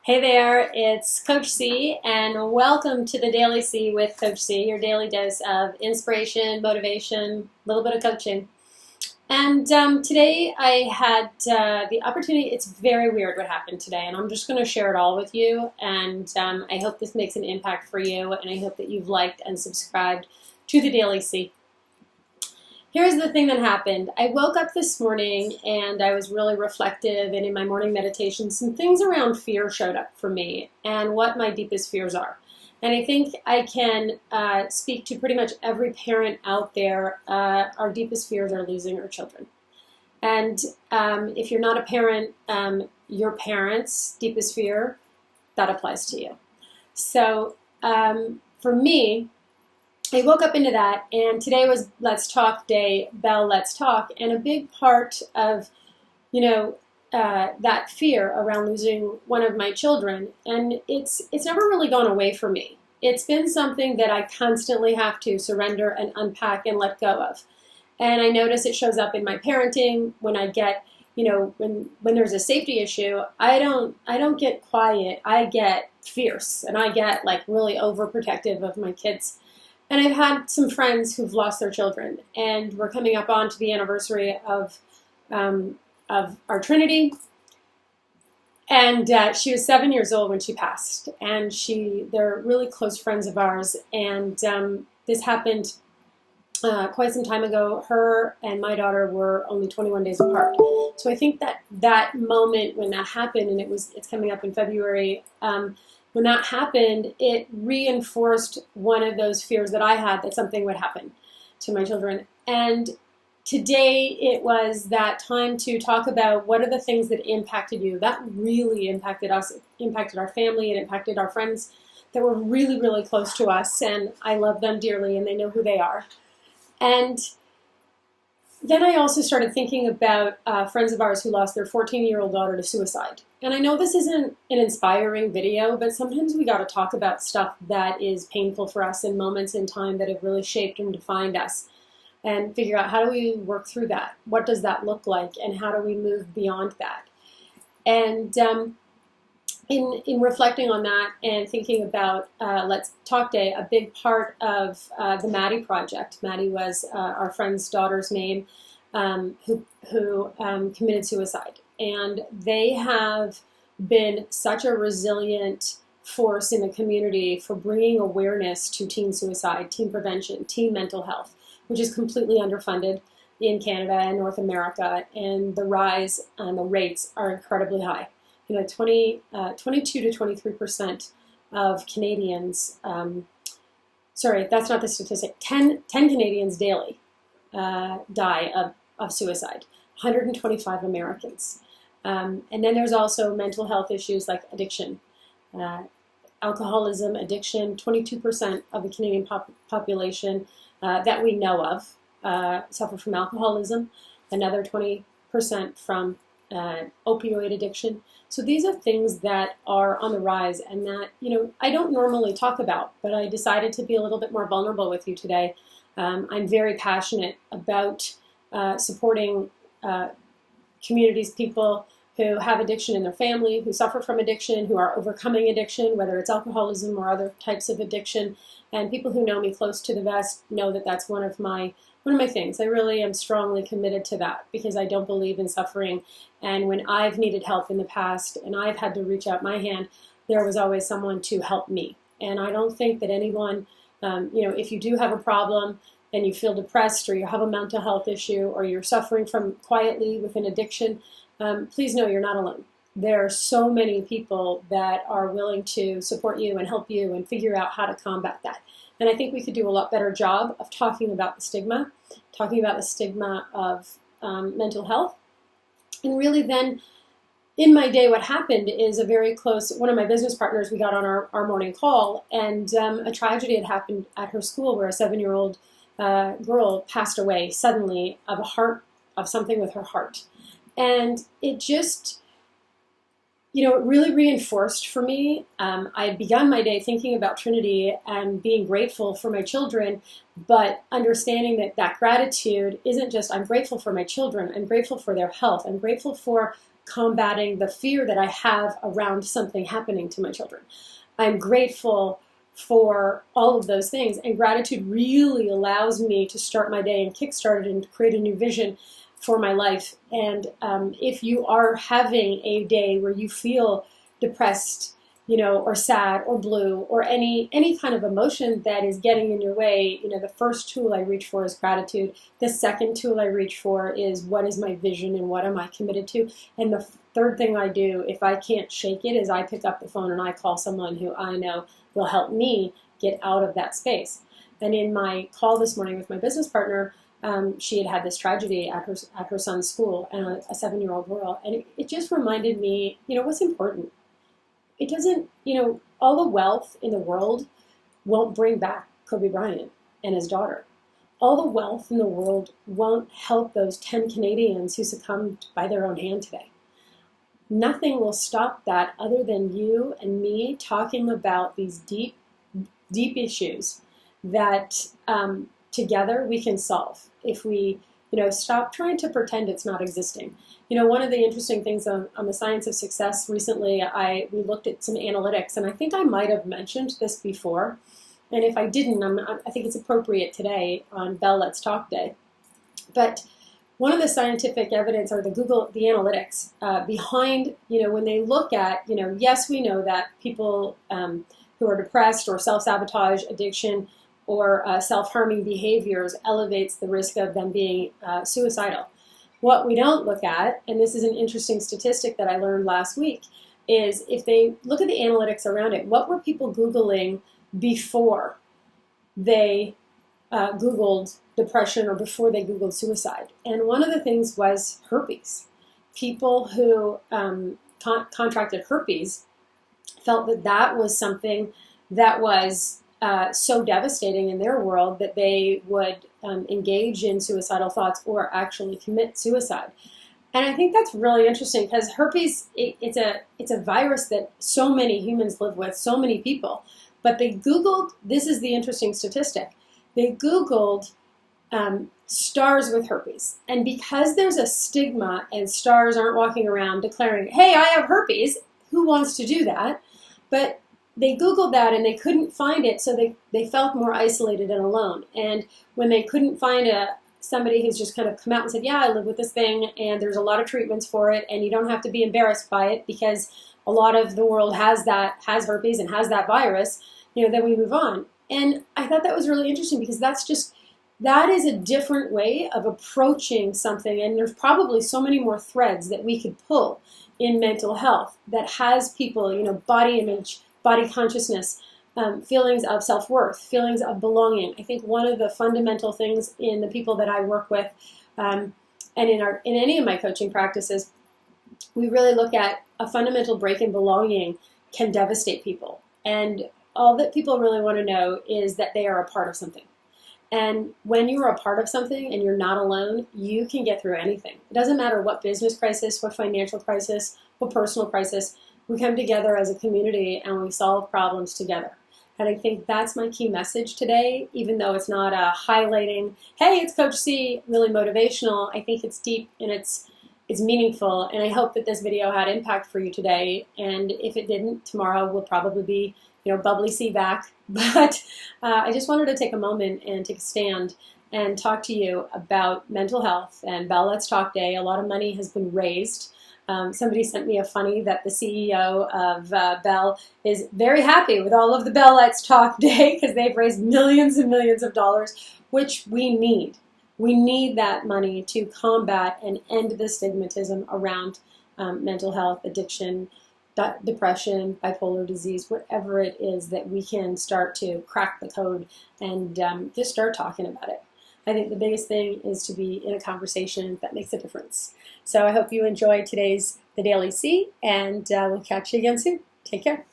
Hey there, it's Coach C, and welcome to the Daily C with Coach C, your daily dose of inspiration, motivation, a little bit of coaching. And today I had the opportunity. It's very weird what happened today, and I'm just going to share it all with you. And I hope this makes an impact for you, and I hope that you've liked and subscribed to the Daily C. Here's the thing that happened. I woke up this morning and I was really reflective, and in my morning meditation, some things around fear showed up for me and what my deepest fears are. And I think I can speak to pretty much every parent out there. Our deepest fears are losing our children. And if you're not a parent, your parents' deepest fear, that applies to you. So for me, I woke up into that, and today was Let's Talk Day, Bell Let's Talk, and a big part of, that fear around losing one of my children, and it's never really gone away from me. It's been something that I constantly have to surrender and unpack and let go of. And I notice it shows up in my parenting when I get, when there's a safety issue, I don't get quiet, I get fierce, and I get like really overprotective of my kids. And I've had some friends who've lost their children, and we're coming up on to the anniversary of our Trinity. And she was 7 years old when she passed, and they're really close friends of ours. And this happened quite some time ago. Her and my daughter were only 21 days apart. So I think that moment when that happened, and it's coming up in February. When that happened, it reinforced one of those fears that I had that something would happen to my children. And today it was that time to talk about what are the things that impacted you. That really impacted us, it impacted our family, it impacted our friends that were really, really close to us. And I love them dearly, and they know who they are. And then I also started thinking about friends of ours who lost their 14-year-old daughter to suicide. And I know this isn't an inspiring video, but sometimes we got to talk about stuff that is painful for us in moments in time that have really shaped and defined us, and figure out how do we work through that? What does that look like? And how do we move beyond that? And in reflecting on that and thinking about Let's Talk Day, a big part of the Maddie Project. Maddie was our friend's daughter's name, who committed suicide. And they have been such a resilient force in the community for bringing awareness to teen suicide, teen prevention, teen mental health, which is completely underfunded in Canada and North America. And the rise and the rates are incredibly high. 22 to 23% of Canadians, sorry, that's not the statistic, 10 Canadians daily die of suicide, 125 Americans. And then there's also mental health issues like addiction, alcoholism, addiction. 22% of the Canadian population that we know of suffer from alcoholism, another 20% from opioid addiction. So these are things that are on the rise, and that, I don't normally talk about, but I decided to be a little bit more vulnerable with you today. I'm very passionate about supporting communities, people who have addiction in their family, who suffer from addiction, who are overcoming addiction, whether it's alcoholism or other types of addiction. And people who know me close to the vest know that that's one of my things. I really am strongly committed to that, because I don't believe in suffering. And when I've needed help in the past and I've had to reach out my hand, there was always someone to help me. And I don't think that anyone, if you do have a problem and you feel depressed, or you have a mental health issue, or you're suffering from quietly with an addiction, please know you're not alone. There are so many people that are willing to support you and help you and figure out how to combat that. And I think we could do a lot better job of talking about the stigma of mental health. And really then, in my day, what happened is one of my business partners, we got on our morning call, and a tragedy had happened at her school where a 7-year-old girl passed away suddenly of something with her heart. And it just, it really reinforced for me. I had begun my day thinking about Trinity and being grateful for my children, but understanding that gratitude isn't just, I'm grateful for my children, I'm grateful for their health, I'm grateful for combating the fear that I have around something happening to my children. I'm grateful for all of those things, and gratitude really allows me to start my day and kickstart it and create a new vision for my life. And if you are having a day where you feel depressed, or sad or blue or any kind of emotion that is getting in your way, the first tool I reach for is gratitude. The second tool I reach for is what is my vision and what am I committed to? And the third thing I do, if I can't shake it, is I pick up the phone and I call someone who I know will help me get out of that space. And in my call this morning with my business partner, she had this tragedy at her son's school, and a 7-year-old girl, and it just reminded me, what's important. It doesn't, all the wealth in the world won't bring back Kobe Bryant and his daughter. All the wealth in the world won't help those 10 Canadians who succumbed by their own hand today. Nothing will stop that other than you and me talking about these deep, deep issues that together we can solve if we, stop trying to pretend it's not existing. One of the interesting things on the science of success recently, we looked at some analytics, and I think I might have mentioned this before. And if I didn't, I think it's appropriate today on Bell Let's Talk Day. But one of the scientific evidence, or the analytics behind, when they look at, yes, we know that people who are depressed or self-sabotage, addiction, or self-harming behaviors elevates the risk of them being suicidal. What we don't look at, and this is an interesting statistic that I learned last week, is if they look at the analytics around it, what were people Googling before they Googled depression or before they Googled suicide? And one of the things was herpes. People who contracted herpes felt that was something that was so devastating in their world that they would engage in suicidal thoughts or actually commit suicide. And I think that's really interesting because herpes, it's a virus that so many humans live with, so many people. But they Googled, this is the interesting statistic, they Googled stars with herpes. And because there's a stigma and stars aren't walking around declaring, hey, I have herpes, who wants to do that? But they Googled that and they couldn't find it, so they felt more isolated and alone. And when they couldn't find somebody who's just kind of come out and said, yeah, I live with this thing, and there's a lot of treatments for it, and you don't have to be embarrassed by it because a lot of the world has herpes and has that virus, then we move on. And I thought that was really interesting because that is a different way of approaching something, and there's probably so many more threads that we could pull in mental health that has people, body image, body consciousness, feelings of self-worth, feelings of belonging. I think one of the fundamental things in the people that I work with, and in any of my coaching practices, we really look at a fundamental break in belonging can devastate people. And all that people really want to know is that they are a part of something. And when you are a part of something and you're not alone, you can get through anything. It doesn't matter what business crisis, what financial crisis, what personal crisis. We come together as a community and we solve problems together. And I think that's my key message today, even though it's not highlighting, hey, it's Coach C, really motivational. I think it's deep and it's meaningful. And I hope that this video had impact for you today. And if it didn't, tomorrow will probably be, bubbly C back. But I just wanted to take a moment and take a stand and talk to you about mental health and Bell Let's Talk Day. A lot of money has been raised. Somebody sent me a funny that the CEO of Bell is very happy with all of the Bell Let's Talk Day because they've raised millions and millions of dollars, which we need. We need that money to combat and end the stigmatism around mental health, addiction, depression, bipolar disease, whatever it is, that we can start to crack the code and just start talking about it. I think the biggest thing is to be in a conversation that makes a difference. So I hope you enjoyed The Daily C, and we'll catch you again soon. Take care.